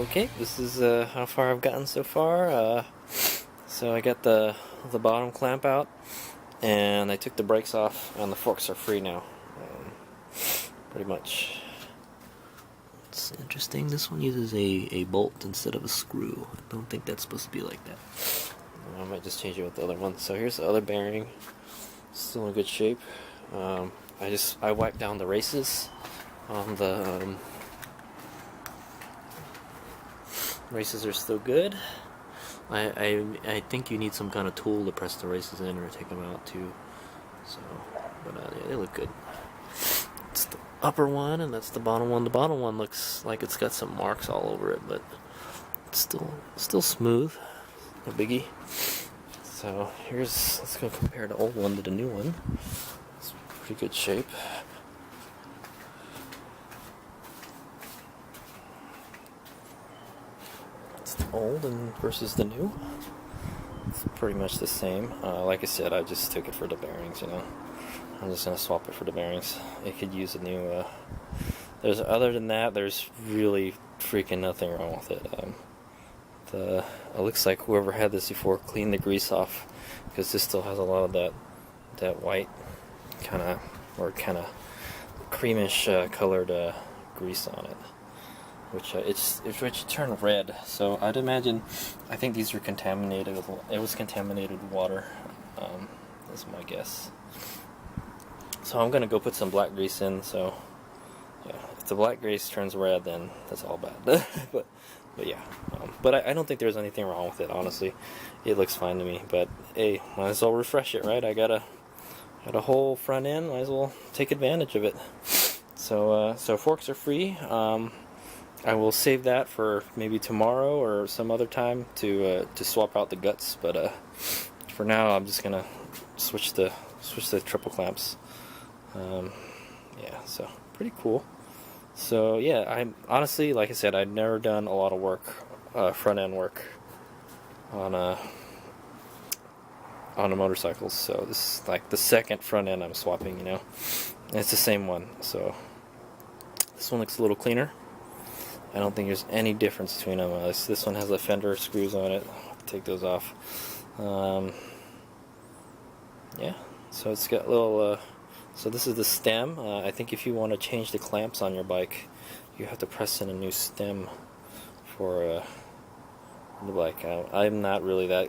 Okay, this is how far I've gotten so far. So I got the bottom clamp out, and I took the brakes off, and the forks are free now. Pretty much. It's interesting. This one uses a bolt instead of a screw. I don't think that's supposed to be like that. I might just change it with the other one. So here's the other bearing. Still in good shape. I wiped down the races on the races are still good. I think you need some kind of tool to press the races in or take them out too. So, but yeah, they look good. It's the upper one, and that's the bottom one. The bottom one looks like it's got some marks all over it, but it's still smooth. No biggie. So let's go compare the old one to the new one. It's pretty good shape. It's the old and versus the new. It's pretty much the same. Like I said, I just took it for the bearings, you know. I'm just gonna swap it for the bearings. It could use a new. Other than that, there's really freaking nothing wrong with it. It looks like whoever had this before cleaned the grease off, because this still has a lot of that white kind of creamish colored grease on it, which turned red. So I'd imagine, I think these are contaminated. It was contaminated with water. That's my guess. So I'm gonna go put some black grease in. So yeah, if the black grease turns red, then that's all bad. But yeah, but I don't think there's anything wrong with it, honestly. It looks fine to me, but hey, might as well refresh it, right? I got a whole front end, might as well take advantage of it. So forks are free. I will save that for maybe tomorrow or some other time to swap out the guts, but for now I'm just gonna switch the triple clamps. Yeah, so pretty cool. So yeah, I'm honestly, like I said, I've never done a lot of work, front end work on a motorcycle. So this is like the second front end I'm swapping, you know. And it's the same one. So this one looks a little cleaner. I don't think there's any difference between them. This one has the fender screws on it. I'll have to take those off. Yeah, so it's got little. So this is the stem. I think if you want to change the clamps on your bike, you have to press in a new stem for the bike. I'm not really that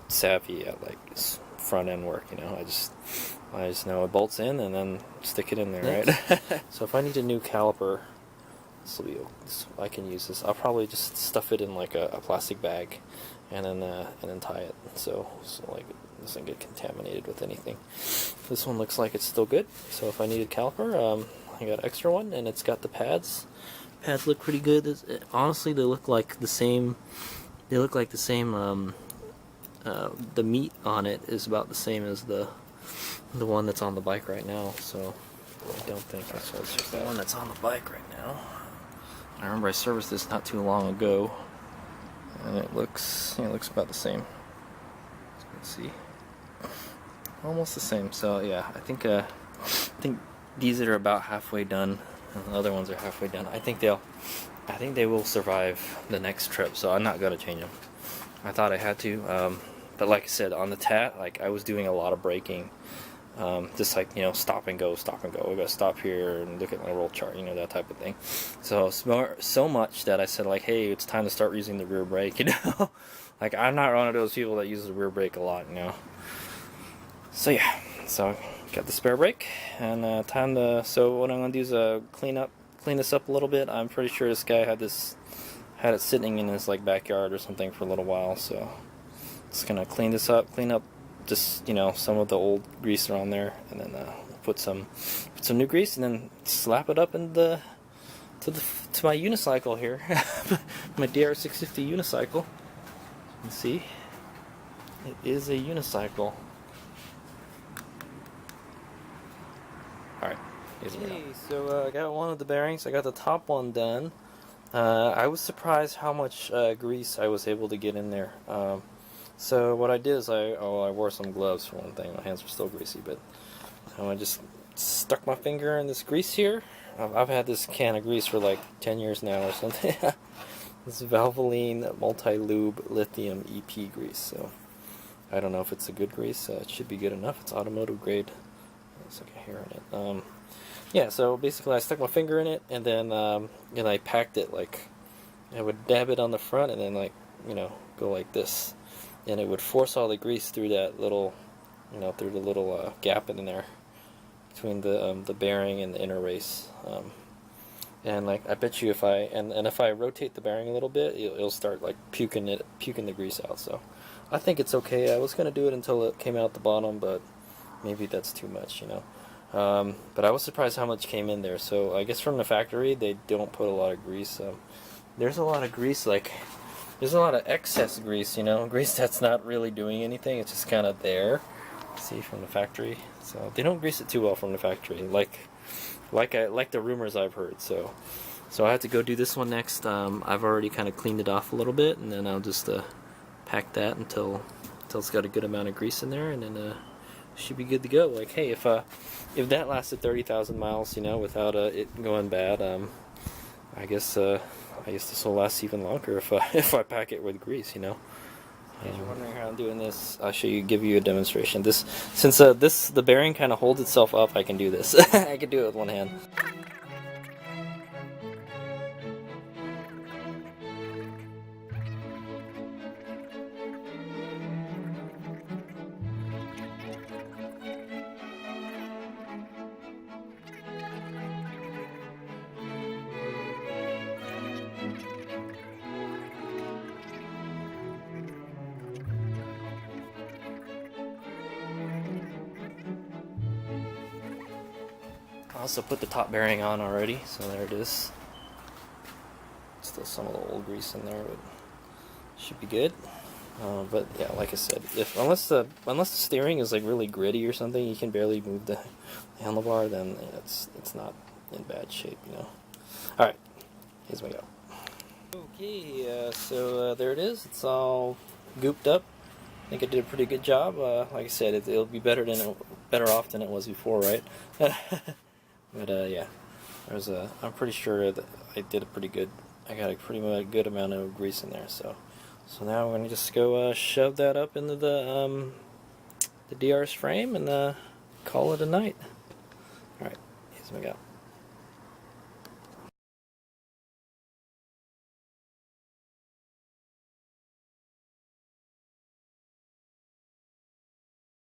savvy at like front end work, you know. I just know it bolts in and then stick it in there, right? So if I need a new caliper, I can use this. I'll probably just stuff it in like a plastic bag, and then tie it so like it doesn't get contaminated with anything. This one looks like it's still good. So if I need a caliper, I got an extra one, and it's got the pads. Pads look pretty good. Honestly, they look like the same. They look like the same. The meat on it is about the same as the one that's on the bike right now. So I don't think that's the one that's on the bike right now. I remember I serviced this not too long ago, and it looks about the same. So let's see, almost the same. So yeah, I think these are about halfway done, and the other ones are halfway done. I think they will survive the next trip. So I'm not gonna change them. I thought I had to, but like I said, on the Tat, like I was doing a lot of braking. Just like, you know, stop and go. We gotta stop here and look at my roll chart, you know, that type of thing. So much that I said, like, hey, it's time to start using the rear brake, you know. Like, I'm not one of those people that uses the rear brake a lot, you know. So yeah, so got the spare brake, and so what I'm gonna do is clean this up a little bit. I'm pretty sure this guy had it sitting in his like backyard or something for a little while, so just gonna clean up just, you know, some of the old grease around there, and then put some new grease, and then slap it up to my unicycle here, my BDR 650 unicycle. You can see it is a unicycle. All right, hey, so I got one of the bearings. I got the top one done. I was surprised how much grease I was able to get in there. So what I did is I wore some gloves for one thing. My hands were still greasy, but I just stuck my finger in this grease here. I've had this can of grease for like 10 years now or something. This Valvoline Multi-Lube Lithium EP grease. So I don't know if it's a good grease. It should be good enough. It's automotive grade. There's like a hair in it. Yeah, so basically I stuck my finger in it, and then I packed it. Like, I would dab it on the front and then, like, go like this, and it would force all the grease through that little, through the little gap in there between the bearing and the inner race. And like, I bet you if I rotate the bearing a little bit, it'll start like puking the grease out. So I think it's okay. I was gonna do it until it came out the bottom, but maybe that's too much, But I was surprised how much came in there. So I guess from the factory they don't put a lot of grease. There's a lot of grease, like there's a lot of excess grease, grease that's not really doing anything. It's just kind of there. See, from the factory. So they don't grease it too well from the factory, like the rumors I've heard. So I have to go do this one next. I've already kind of cleaned it off a little bit, and then I'll just pack that until it's got a good amount of grease in there, and then should be good to go. Like, hey, if that lasted 30,000 miles, without it going bad, I guess this will last even longer if I pack it with grease, If you're wondering how I'm doing this, I'll give you a demonstration. Since the bearing kind of holds itself up, I can do this. I can do it with one hand. I also put the top bearing on already, so there it is. Still some of the old grease in there, but should be good. But yeah, like I said, unless the steering is like really gritty or something, you can barely move the handlebar, then it's not in bad shape, All right, here's my go. Okay, so there it is. It's all gooped up. I think I did a pretty good job. Like I said, it'll be better off than it was before, right? But yeah, I'm pretty sure that I got a pretty good amount of grease in there. So now we're gonna just go shove that up into the DR's frame and call it a night. All right, here's my go.